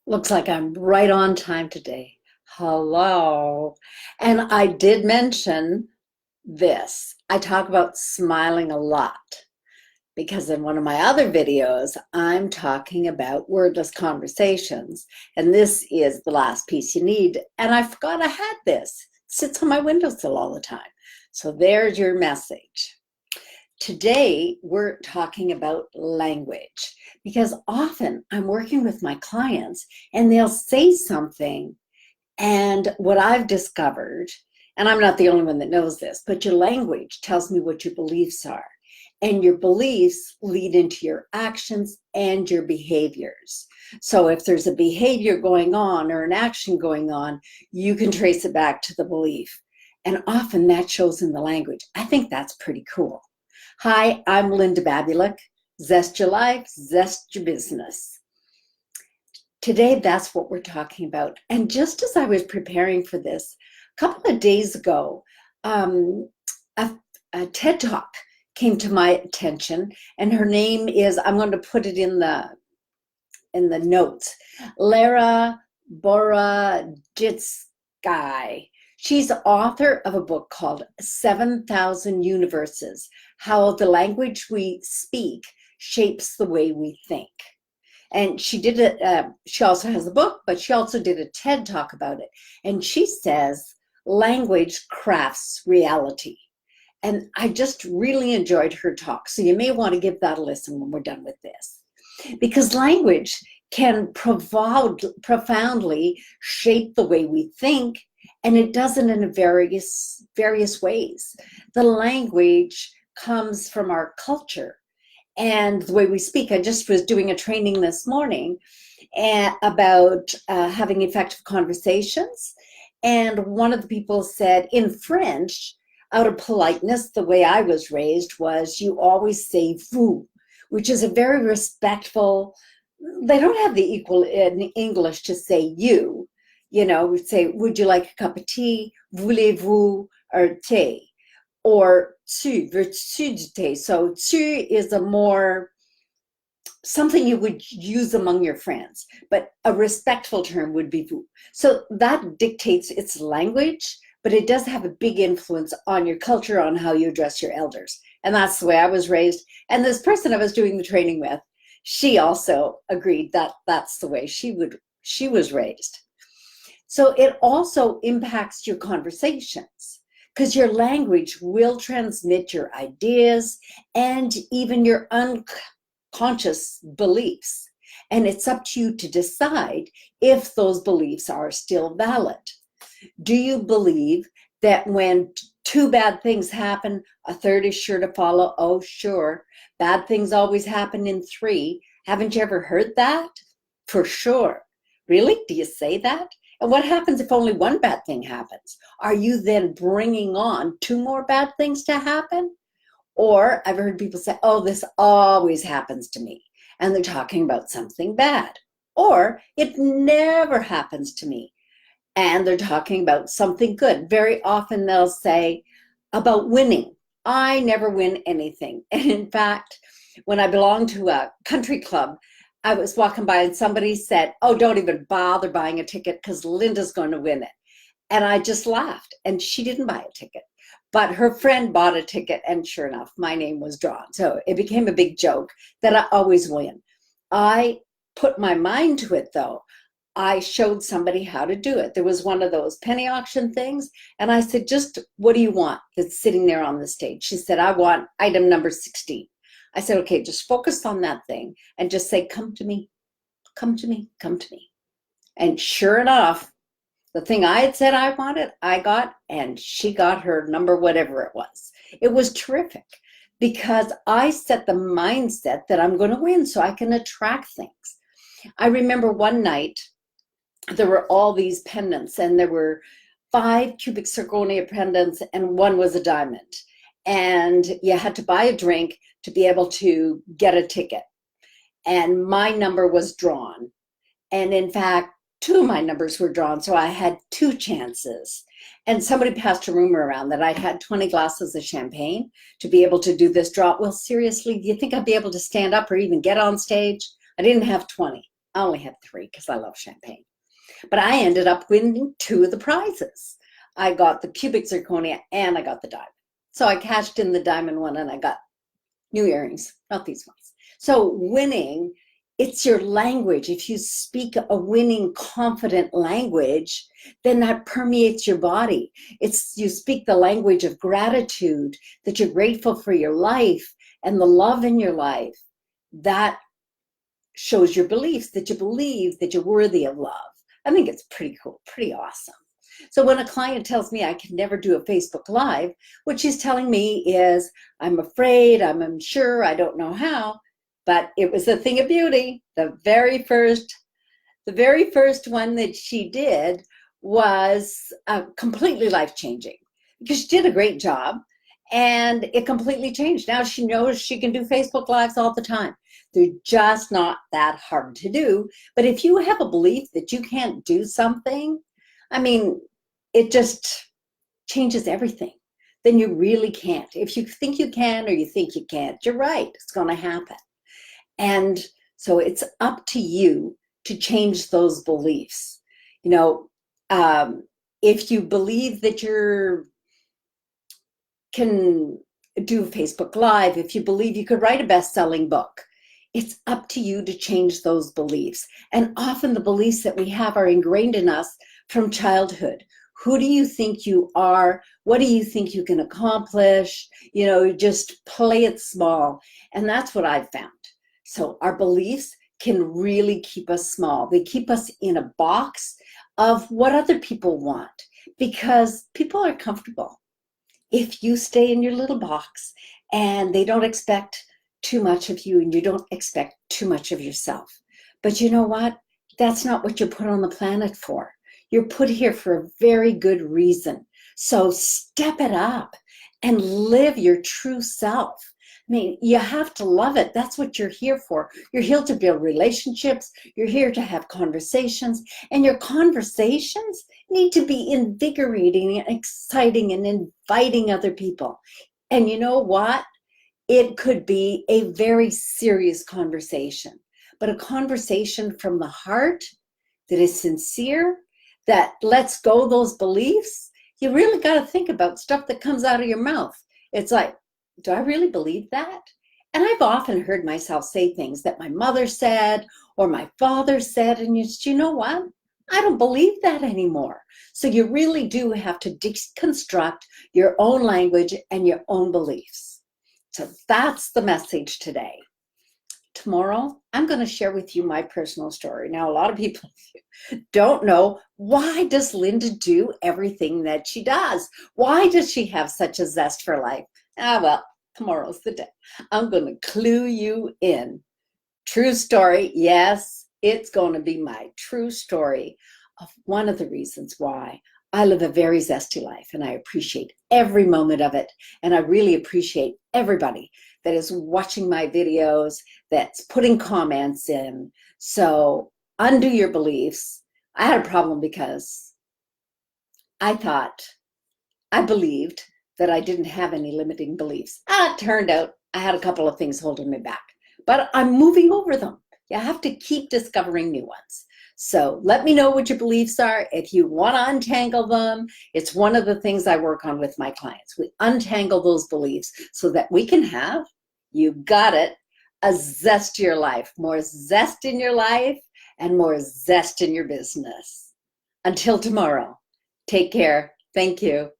Looks like I'm right on time today. Hello. And I did mention this. I talk about smiling a lot because in one of my other videos, I'm talking about wordless conversations. And this is the last piece you need. And I forgot I had this. It sits on my windowsill all the time. So there's your message. Today, we're talking about language because often I'm working with my clients and they'll say something. And what I've discovered, and I'm not the only one that knows this, but your language tells me what your beliefs are. And your beliefs lead into your actions and your behaviors. So if there's a behavior going on or an action going on, you can trace it back to the belief. And often that shows in the language. I think that's pretty cool. Hi, I'm Linda Babulik. Zest your life, zest your business. Today, that's what we're talking about. And just as I was preparing for this, a couple of days ago, a TED Talk came to my attention, and her name is, I'm going to put it in the notes, Lera Boroditsky. She's the author of a book called 7,000 Universes, How the Language We Speak Shapes the Way We Think. And she did it, she also has a book, but she also did a TED Talk about it. And she says, language crafts reality. And I just really enjoyed her talk. So you may want to give that a listen when we're done with this. Because language can profoundly shape the way we think, and it does it in various ways. The language comes from our culture and the way we speak. I just was doing a training this morning about having effective conversations. And one of the people said in French, out of politeness, the way I was raised was you always say vous, which is a very respectful, they don't have the equal in English to say you. You know, we say, would you like a cup of tea? Voulez-vous or thé? Or tu, veux-tu du thé? So tu is a more, something you would use among your friends, but a respectful term would be vous. So that dictates its language, but it does have a big influence on your culture, on how you address your elders. And that's the way I was raised. And this person I was doing the training with, she also agreed that that's the way she was raised. So it also impacts your conversations because your language will transmit your ideas and even your unconscious beliefs. And it's up to you to decide if those beliefs are still valid. Do you believe that when two bad things happen, a third is sure to follow? Oh, sure. Bad things always happen in three. Haven't you ever heard that? For sure. Really? Do you say that? And what happens if only one bad thing happens? Are you then bringing on two more bad things to happen? Or I've heard people say, oh, this always happens to me. And they're talking about something bad. Or it never happens to me. And they're talking about something good. Very often they'll say about winning. I never win anything. And in fact, when I belonged to a country club, I was walking by and somebody said, oh, don't even bother buying a ticket because Linda's going to win it. And I just laughed. And she didn't buy a ticket. But her friend bought a ticket. And sure enough, my name was drawn. So it became a big joke that I always win. I put my mind to it, though. I showed somebody how to do it. There was one of those penny auction things. And I said, just what do you want that's sitting there on the stage? She said, I want item number 16. I said, okay, just focus on that thing and just say, come to me, come to me, come to me. And sure enough, the thing I had said I wanted, I got, and she got her number, whatever it was. It was terrific because I set the mindset that I'm going to win so I can attract things. I remember one night, there were all these pendants and there were 5 cubic zirconia pendants and one was a diamond. And you had to buy a drink to be able to get a ticket. And my number was drawn. And in fact, 2 of my numbers were drawn. So I had 2 chances. And somebody passed a rumor around that I'd had 20 glasses of champagne to be able to do this draw. Well, seriously, do you think I'd be able to stand up or even get on stage? I didn't have 20. I only had 3 because I love champagne. But I ended up winning 2 of the prizes. I got the cubic zirconia and I got the diamond. So I cashed in the diamond one and I got new earrings, not these ones. So winning, it's your language. If you speak a winning, confident language, then that permeates your body. You speak the language of gratitude, that you're grateful for your life and the love in your life. That shows your beliefs, that you believe that you're worthy of love. I think it's pretty cool, pretty awesome. So when a client tells me I can never do a Facebook Live, what she's telling me is, I'm afraid, I'm unsure, I don't know how, but it was a thing of beauty. The very first one that she did was completely life-changing because she did a great job and it completely changed. Now she knows she can do Facebook Lives all the time. They're just not that hard to do. But if you have a belief that you can't do something, I mean, it just changes everything. Then you really can't. If you think you can or you think you can't, you're right. It's going to happen. And so it's up to you to change those beliefs. You know, if you believe that you can do Facebook Live, if you believe you could write a best-selling book, it's up to you to change those beliefs. And often the beliefs that we have are ingrained in us from childhood. Who do you think you are? What do you think you can accomplish? You know, just play it small. And that's what I've found. So our beliefs can really keep us small. They keep us in a box of what other people want because people are comfortable. If you stay in your little box and they don't expect too much of you and you don't expect too much of yourself. But you know what? That's not what you're put on the planet for. You're put here for a very good reason. So step it up and live your true self. I mean, you have to love it. That's what you're here for. You're here to build relationships. You're here to have conversations. And your conversations need to be invigorating and exciting and inviting other people. And you know what? It could be a very serious conversation, but a conversation from the heart that is sincere, that lets go those beliefs. You really got to think about stuff that comes out of your mouth. It's like, do I really believe that? And I've often heard myself say things that my mother said or my father said, and you know what? I don't believe that anymore. So you really do have to deconstruct your own language and your own beliefs. So that's the message today. Tomorrow, I'm going to share with you my personal story. Now, a lot of people don't know, why does Linda do everything that she does? Why does she have such a zest for life? Well, tomorrow's the day. I'm going to clue you in. True story. Yes, it's going to be my true story of one of the reasons why I live a very zesty life, and I appreciate every moment of it. And I really appreciate everybody that is watching my videos, that's putting comments in. So undo your beliefs. I had a problem because I believed that I didn't have any limiting beliefs. It turned out I had a couple of things holding me back, but I'm moving over them. You have to keep discovering new ones. So let me know what your beliefs are. If you want to untangle them, it's one of the things I work on with my clients. We untangle those beliefs so that we can have, you got it, a zest to your life. More zest in your life and more zest in your business. Until tomorrow, take care. Thank you.